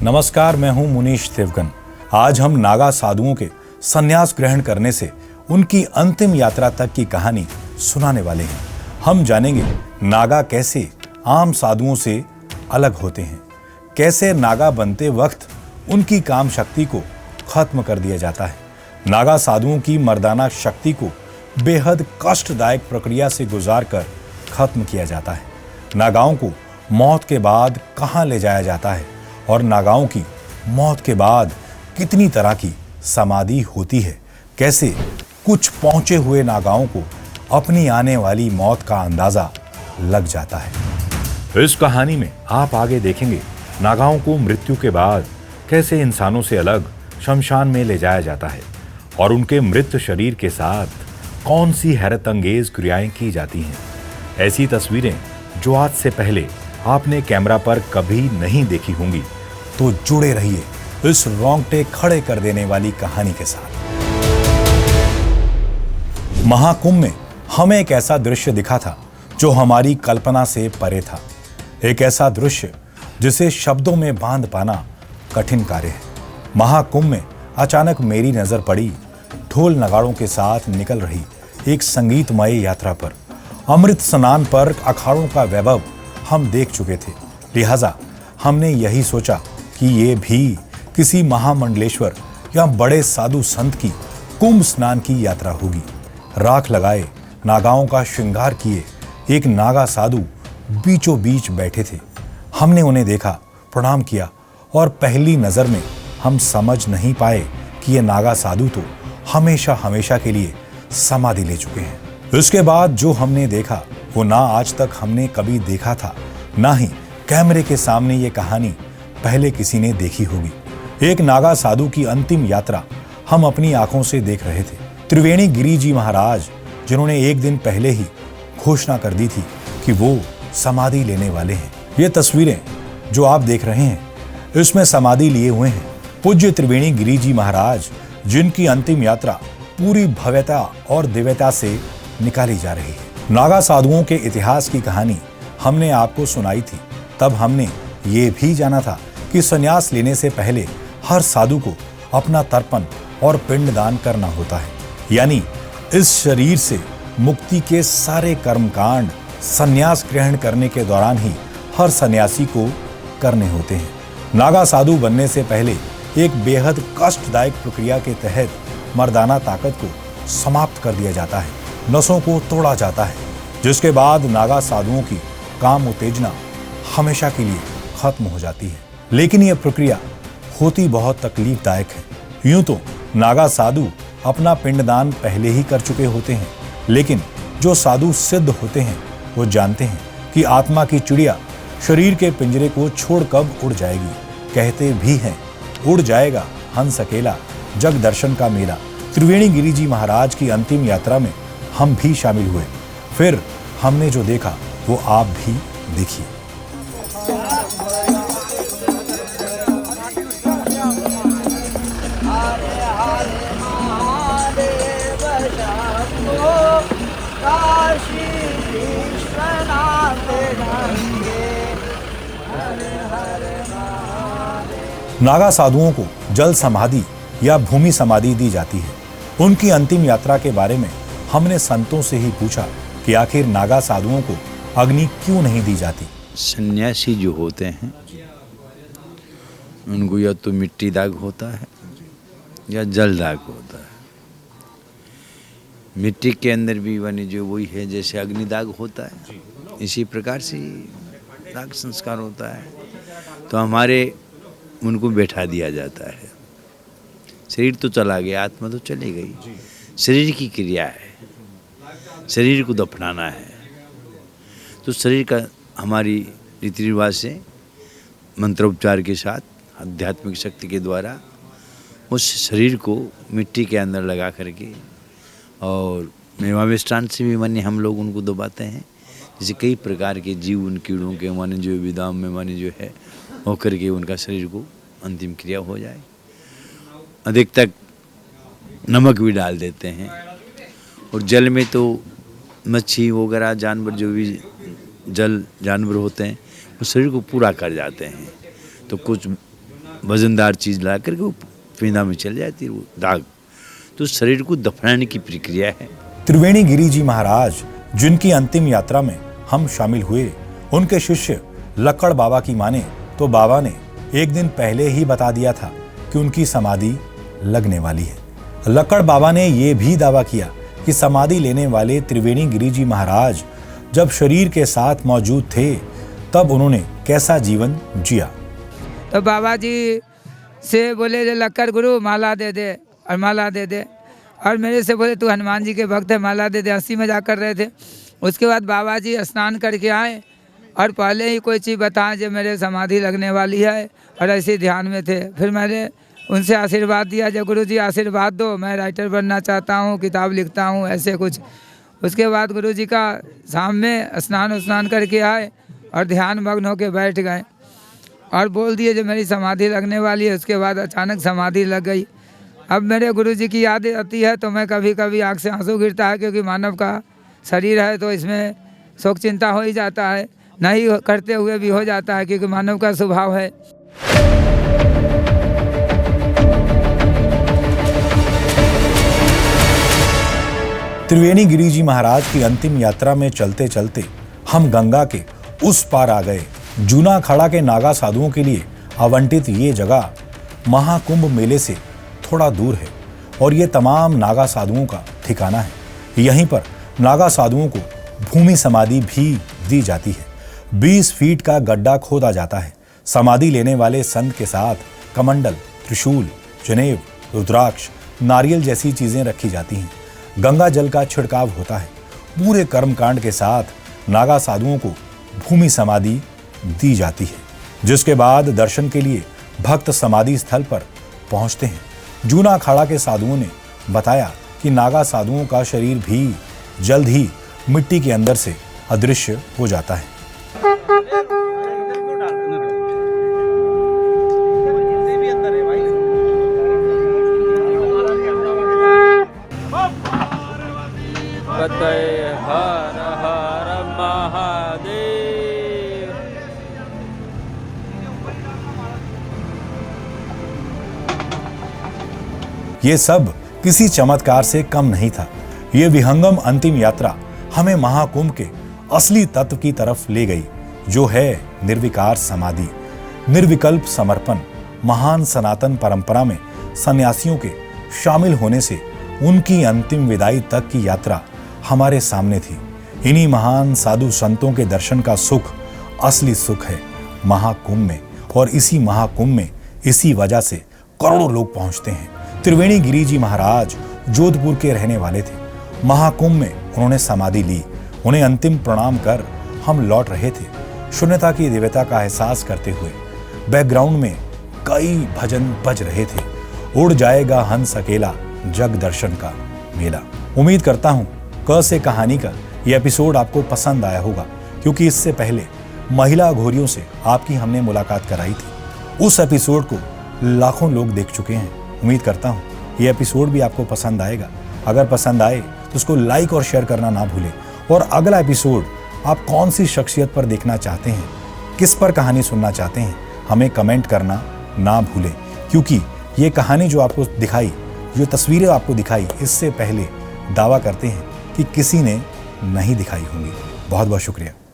नमस्कार, मैं हूं मुनीश देवगन। आज हम नागा साधुओं के संन्यास ग्रहण करने से उनकी अंतिम यात्रा तक की कहानी सुनाने वाले हैं। हम जानेंगे नागा कैसे आम साधुओं से अलग होते हैं, कैसे नागा बनते वक्त उनकी काम शक्ति को खत्म कर दिया जाता है, नागा साधुओं की मर्दाना शक्ति को बेहद कष्टदायक प्रक्रिया से गुजार कर खत्म किया जाता है, नागाओं को मौत के बाद कहां ले जाया जाता है और नागाओं की मौत के बाद कितनी तरह की समाधि होती है, कैसे कुछ पहुंचे हुए नागाओं को अपनी आने वाली मौत का अंदाजा लग जाता है। इस कहानी में आप आगे देखेंगे नागाओं को मृत्यु के बाद कैसे इंसानों से अलग शमशान में ले जाया जाता है और उनके मृत शरीर के साथ कौन सी हैरत अंगेज क्रियाएं की जाती हैं। ऐसी तस्वीरें जो आज से पहले आपने कैमरा पर कभी नहीं देखी होंगी। तो जुड़े रहिए इस रोंगटे खड़े कर देने वाली कहानी के साथ। महाकुंभ में हमें एक ऐसा दृश्य दिखा था जो हमारी कल्पना से परे था, एक ऐसा दृश्य जिसे शब्दों में बांध पाना कठिन कार्य है। महाकुंभ में अचानक मेरी नजर पड़ी ढोल नगाड़ों के साथ निकल रही एक संगीतमय यात्रा पर। अमृत स्नान पर अखाड़ों का वैभव हम देख चुके थे, लिहाजा हमने यही सोचा कि ये भी किसी महामंडलेश्वर या बड़े साधु संत की कुंभ स्नान की यात्रा होगी। राख लगाए, नागाओं का श्रृंगार किए एक नागा साधु बीचों बीच बैठे थे। हमने उन्हें देखा, प्रणाम किया और पहली नजर में हम समझ नहीं पाए कि ये नागा साधु तो हमेशा हमेशा के लिए समाधि ले चुके हैं। इसके बाद जो हमने देखा वो ना आज तक हमने कभी देखा था, ना ही कैमरे के सामने ये कहानी पहले किसी ने देखी होगी। एक नागा साधु की अंतिम यात्रा हम अपनी आंखों से देख रहे थे। त्रिवेणी गिरी जी महाराज, जिन्होंने एक दिन पहले ही घोषणा कर दी थी कि वो समाधि लेने वाले हैं। ये तस्वीरें जो आप देख रहे हैं, इसमें समाधि लिए हुए हैं पूज्य त्रिवेणी गिरी जी महाराज, जिनकी अंतिम यात्रा पूरी भव्यता और दिव्यता से निकाली जा रही है। नागा साधुओं के इतिहास की कहानी हमने आपको सुनाई थी। तब हमने ये भी जाना था कि संन्यास लेने से पहले हर साधु को अपना तर्पण और पिंडदान करना होता है, यानी इस शरीर से मुक्ति के सारे कर्मकांड संन्यास ग्रहण करने के दौरान ही हर सन्यासी को करने होते हैं। नागा साधु बनने से पहले एक बेहद कष्टदायक प्रक्रिया के तहत मर्दाना ताकत को समाप्त कर दिया जाता है, नसों को तोड़ा जाता है, जिसके बाद नागा साधुओं की काम उत्तेजना हमेशा के लिए खत्म हो जाती है। लेकिन यह प्रक्रिया होती बहुत तकलीफदायक है। यूं तो नागा साधु अपना पिंडदान पहले ही कर चुके होते हैं, लेकिन जो साधु सिद्ध होते हैं वो जानते हैं कि आत्मा की चिड़िया शरीर के पिंजरे को छोड़ कब उड़ जाएगी। कहते भी हैं, उड़ जाएगा हंस अकेला, जग दर्शन का मेला। त्रिवेणी गिरी जी महाराज की अंतिम यात्रा में हम भी शामिल हुए। फिर हमने जो देखा वो आप भी देखिए। नागा साधुओं को जल समाधि या भूमि समाधि दी जाती है। उनकी अंतिम यात्रा के बारे में हमने संतों से ही पूछा कि आखिर नागा साधुओं को अग्नि क्यों नहीं दी जाती। सन्यासी जो होते हैं उनको या तो मिट्टी दाग होता है या जल दाग होता है। मिट्टी के अंदर भी बने जो वही है, जैसे अग्नि दाग होता है, इसी प्रकार से दाग संस्कार होता है। तो हमारे उनको बैठा दिया जाता है। शरीर तो चला गया, आत्मा तो चली गई। शरीर की क्रिया है, शरीर को दफनाना है। तो शरीर का हमारी रीति रिवाज से मंत्रोपचार के साथ आध्यात्मिक शक्ति के द्वारा उस शरीर को मिट्टी के अंदर लगा करके और मेवामिष्टान से भी माने हम लोग उनको दबाते हैं। जैसे कई प्रकार के जीव उन कीड़ों के माने जो विदाम में माने जो है होकर के उनका शरीर को अंतिम क्रिया हो जाए। अधिक तक नमक भी डाल देते हैं और जल में तो मच्छी वगैरह जानवर जो भी जल जानवर होते हैं वो शरीर को पूरा कर जाते हैं। तो कुछ वजनदार चीज़ ला करके वो पेंदा में चल जाती है वो दाग। तो शरीर को दफनाने की प्रक्रिया है। त्रिवेणी गिरी जी महाराज जिनकी अंतिम यात्रा में हम शामिल हुए, उनके शिष्य लक्कड़ बाबा की माने तो बाबा ने एक दिन पहले ही बता दिया था कि उनकी समाधि लगने वाली है। लक्कड़ बाबा ने यह भी दावा किया कि समाधि लेने वाले त्रिवेणी गिरी जी महाराज जब शरीर के साथ मौजूद थे तब उन्होंने कैसा जीवन जिया। तो बाबा जी से बोले जो लक्कड़ गुरु माला दे दे, और माला दे दे, और मेरे से बोले तू हनुमान जी के भक्त है, माला दे दे। हंसी मजाक कर रहे थे। उसके बाद बाबा जी स्नान करके आए और पहले ही कोई चीज़ बताएं जो मेरे समाधि लगने वाली है, और ऐसे ध्यान में थे। फिर मैंने उनसे आशीर्वाद दिया, जो गुरु जी आशीर्वाद दो, मैं राइटर बनना चाहता हूँ, किताब लिखता हूँ, ऐसे कुछ। उसके बाद गुरु जी का शाम में स्नान करके आए और ध्यान मग्न होकर बैठ गए और बोल दिए जो मेरी समाधि लगने वाली है। उसके बाद अचानक समाधि लग गई। अब मेरे गुरु जी की याद आती है तो मैं कभी कभी आँख से आंसू गिरता है, क्योंकि मानव का शरीर है तो इसमें शोक चिंता हो ही जाता है, नहीं करते हुए भी हो जाता है, क्योंकि मानव का स्वभाव है। त्रिवेणी गिरी जी महाराज की अंतिम यात्रा में चलते चलते हम गंगा के उस पार आ गए। जूना अखाड़ा के नागा साधुओं के लिए आवंटित ये जगह महाकुंभ मेले से थोड़ा दूर है और ये तमाम नागा साधुओं का ठिकाना है। यहीं पर नागा साधुओं को भूमि समाधि भी दी जाती है। 20 फीट का गड्ढा खोदा जाता है। समाधि लेने वाले संत के साथ कमंडल, त्रिशूल, जनेव, रुद्राक्ष, नारियल जैसी चीजें रखी जाती हैं। गंगा जल का छिड़काव होता है। पूरे कर्मकांड के साथ नागा साधुओं को भूमि समाधि दी जाती है, जिसके बाद दर्शन के लिए भक्त समाधि स्थल पर पहुंचते हैं। जूना अखाड़ा के साधुओं ने बताया कि नागा साधुओं का शरीर भी जल्द ही मिट्टी के अंदर से अदृश्य हो जाता है। हर हर महादेव। ये सब किसी चमत्कार से कम नहीं था। ये विहंगम अंतिम यात्रा हमें महाकुंभ के असली तत्व की तरफ ले गई, जो है निर्विकार समाधि, निर्विकल्प समर्पण। महान सनातन परंपरा में सन्यासियों के शामिल होने से उनकी अंतिम विदाई तक की यात्रा हमारे सामने थी। इन्हीं महान साधु संतों के दर्शन का सुख असली सुख है महाकुंभ में, और इसी महाकुंभ में इसी वजह से करोड़ों लोग पहुंचते हैं। त्रिवेणी गिरी जी महाराज जोधपुर के रहने वाले थे। महाकुंभ में उन्होंने समाधि ली। उन्हें अंतिम प्रणाम कर हम लौट रहे थे, शून्यता की दिव्यता का एहसास करते हुए। बैकग्राउंड में कई भजन बज रहे थे। उड़ जाएगा हंस अकेला, जग दर्शन का मेला। उम्मीद करता हूं क से कहानी का यह एपिसोड आपको पसंद आया होगा, क्योंकि इससे पहले महिला घोरियों से आपकी हमने मुलाकात कराई थी। उस एपिसोड को लाखों लोग देख चुके हैं। उम्मीद करता हूं यह एपिसोड भी आपको पसंद आएगा। अगर पसंद आए तो उसको लाइक और शेयर करना ना भूलें। और अगला एपिसोड आप कौन सी शख्सियत पर देखना चाहते हैं, किस पर कहानी सुनना चाहते हैं, हमें कमेंट करना ना भूलें, क्योंकि ये कहानी जो आपको दिखाई, जो तस्वीरें आपको दिखाई, इससे पहले दावा करते हैं कि किसी ने नहीं दिखाई होंगी। बहुत बहुत शुक्रिया।